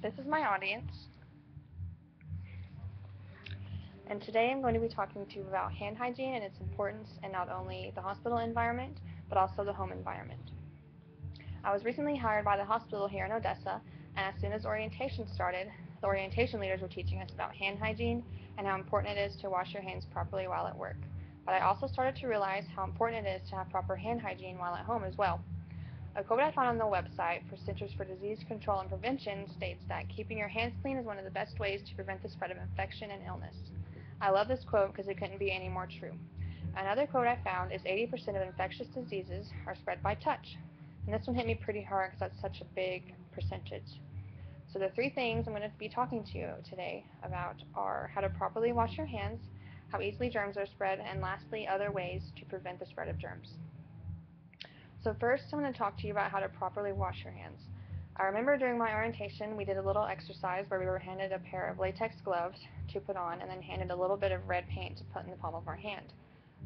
This is my audience, and today I'm going to be talking to you about hand hygiene and its importance in not only the hospital environment, but also the home environment. I was recently hired by the hospital here in Odessa, and as soon as orientation started, the orientation leaders were teaching us about hand hygiene and how important it is to wash your hands properly while at work. But I also started to realize how important it is to have proper hand hygiene while at home as well. A quote I found on the website for Centers for Disease Control and Prevention states that keeping your hands clean is one of the best ways to prevent the spread of infection and illness. I love this quote because it couldn't be any more true. Another quote I found is 80% of infectious diseases are spread by touch. And this one hit me pretty hard because that's such a big percentage. So the three things I'm going to be talking to you today about are how to properly wash your hands, how easily germs are spread, and lastly, other ways to prevent the spread of germs. So first, I'm going to talk to you about how to properly wash your hands. I remember during my orientation, we did a little exercise where we were handed a pair of latex gloves to put on and then handed a little bit of red paint to put in the palm of our hand.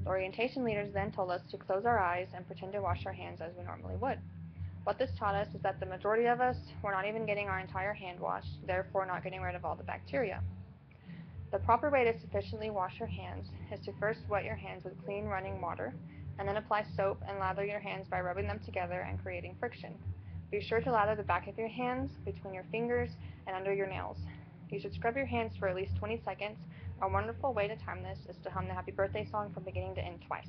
The orientation leaders then told us to close our eyes and pretend to wash our hands as we normally would. What this taught us is that the majority of us were not even getting our entire hand washed, therefore not getting rid of all the bacteria. The proper way to sufficiently wash your hands is to first wet your hands with clean running water, and then apply soap and lather your hands by rubbing them together and creating friction. Be sure to lather the back of your hands, between your fingers, and under your nails. You should scrub your hands for at least 20 seconds. A wonderful way to time this is to hum the happy birthday song from beginning to end twice.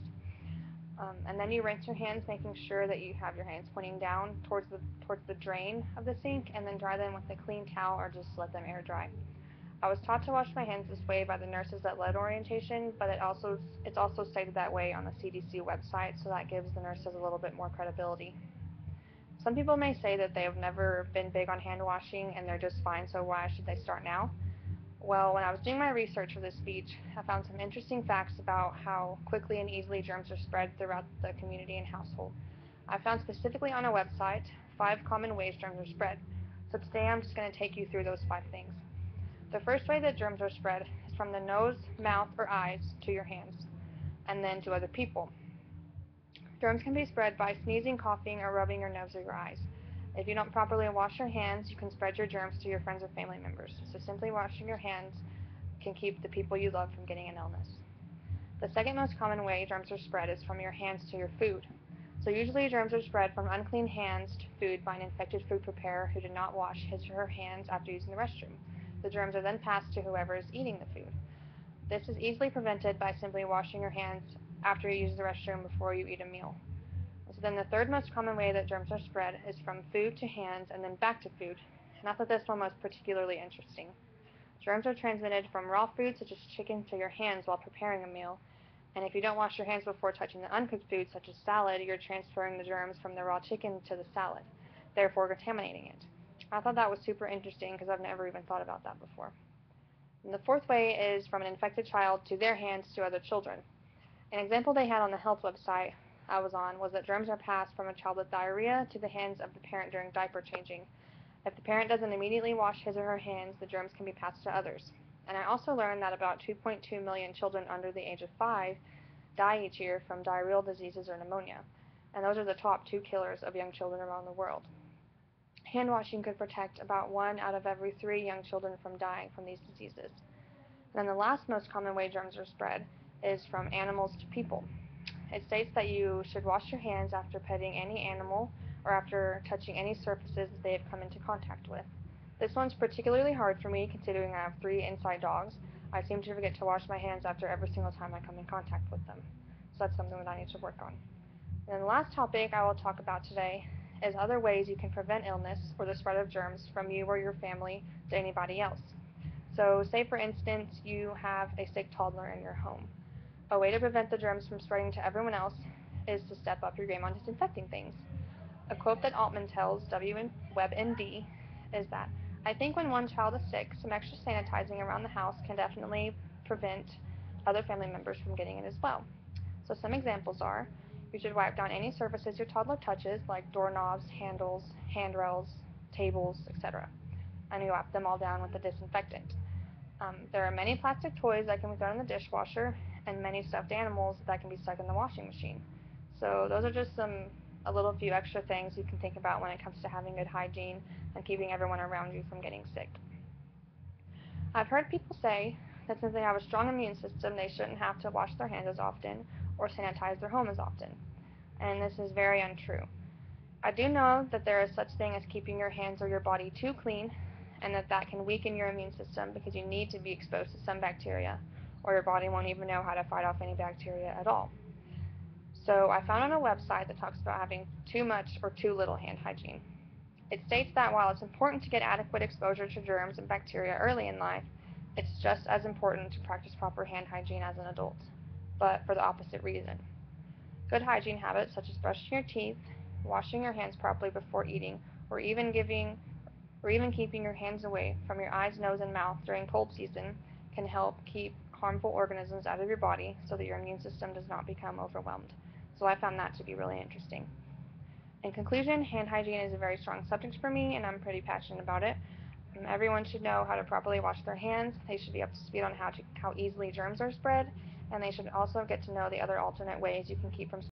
And then you rinse your hands, making sure that you have your hands pointing down towards the drain of the sink, and then dry them with a clean towel or just let them air dry. I was taught to wash my hands this way by the nurses that led orientation, but it's also stated that way on the CDC website, so that gives the nurses a little bit more credibility. Some people may say that they have never been big on hand washing and they're just fine, so why should they start now? Well, when I was doing my research for this speech, I found some interesting facts about how quickly and easily germs are spread throughout the community and household. I found specifically on a website 5 common ways germs are spread. So today I'm just going to take you through those 5 things. The first way that germs are spread is from the nose, mouth, or eyes to your hands, and then to other people. Germs can be spread by sneezing, coughing, or rubbing your nose or your eyes. If you don't properly wash your hands, you can spread your germs to your friends or family members. So simply washing your hands can keep the people you love from getting an illness. The second most common way germs are spread is from your hands to your food. So usually germs are spread from unclean hands to food by an infected food preparer who did not wash his or her hands after using the restroom. The germs are then passed to whoever is eating the food. This is easily prevented by simply washing your hands after you use the restroom before you eat a meal. So then the third most common way that germs are spread is from food to hands and then back to food. And I thought this one was particularly interesting. Germs are transmitted from raw food such as chicken to your hands while preparing a meal. And if you don't wash your hands before touching the uncooked food such as salad, you're transferring the germs from the raw chicken to the salad, therefore contaminating it. I thought that was super interesting because I've never even thought about that before. And the fourth way is from an infected child to their hands to other children. An example they had on the health website I was on was that germs are passed from a child with diarrhea to the hands of the parent during diaper changing. If the parent doesn't immediately wash his or her hands, the germs can be passed to others. And I also learned that about 2.2 million children under the age of 5 die each year from diarrheal diseases or pneumonia. And those are the top 2 killers of young children around the world. Hand washing could protect about 1 out of every 3 young children from dying from these diseases. And then the last most common way germs are spread is from animals to people. It states that you should wash your hands after petting any animal or after touching any surfaces that they have come into contact with. This one's particularly hard for me considering I have 3 inside dogs. I seem to forget to wash my hands after every single time I come in contact with them. So that's something that I need to work on. And then the last topic I will talk about today is other ways you can prevent illness or the spread of germs from you or your family to anybody else. So say for instance you have a sick toddler in your home. A way to prevent the germs from spreading to everyone else is to step up your game on disinfecting things. A quote that Altman tells WebMD is that, "I think when one child is sick, some extra sanitizing around the house can definitely prevent other family members from getting it as well." So some examples are, you should wipe down any surfaces your toddler touches, like doorknobs, handles, handrails, tables, etc. And you wipe them all down with a disinfectant. There are many plastic toys that can be thrown in the dishwasher and many stuffed animals that can be stuck in the washing machine. So those are just some a little few extra things you can think about when it comes to having good hygiene and keeping everyone around you from getting sick. I've heard people say that since they have a strong immune system, they shouldn't have to wash their hands as often or sanitize their home as often, and this is very untrue. I do know that there is such thing as keeping your hands or your body too clean, and that can weaken your immune system because you need to be exposed to some bacteria, or your body won't even know how to fight off any bacteria at all. So I found on a website that talks about having too much or too little hand hygiene. It states that while it's important to get adequate exposure to germs and bacteria early in life, it's just as important to practice proper hand hygiene as an adult, but for the opposite reason. Good hygiene habits such as brushing your teeth, washing your hands properly before eating, or even keeping your hands away from your eyes, nose, and mouth during cold season can help keep harmful organisms out of your body so that your immune system does not become overwhelmed. So I found that to be really interesting. In conclusion, hand hygiene is a very strong subject for me, and I'm pretty passionate about it. Everyone should know how to properly wash their hands. They should be up to speed on how easily germs are spread, and they should also get to know the other alternate ways you can keep from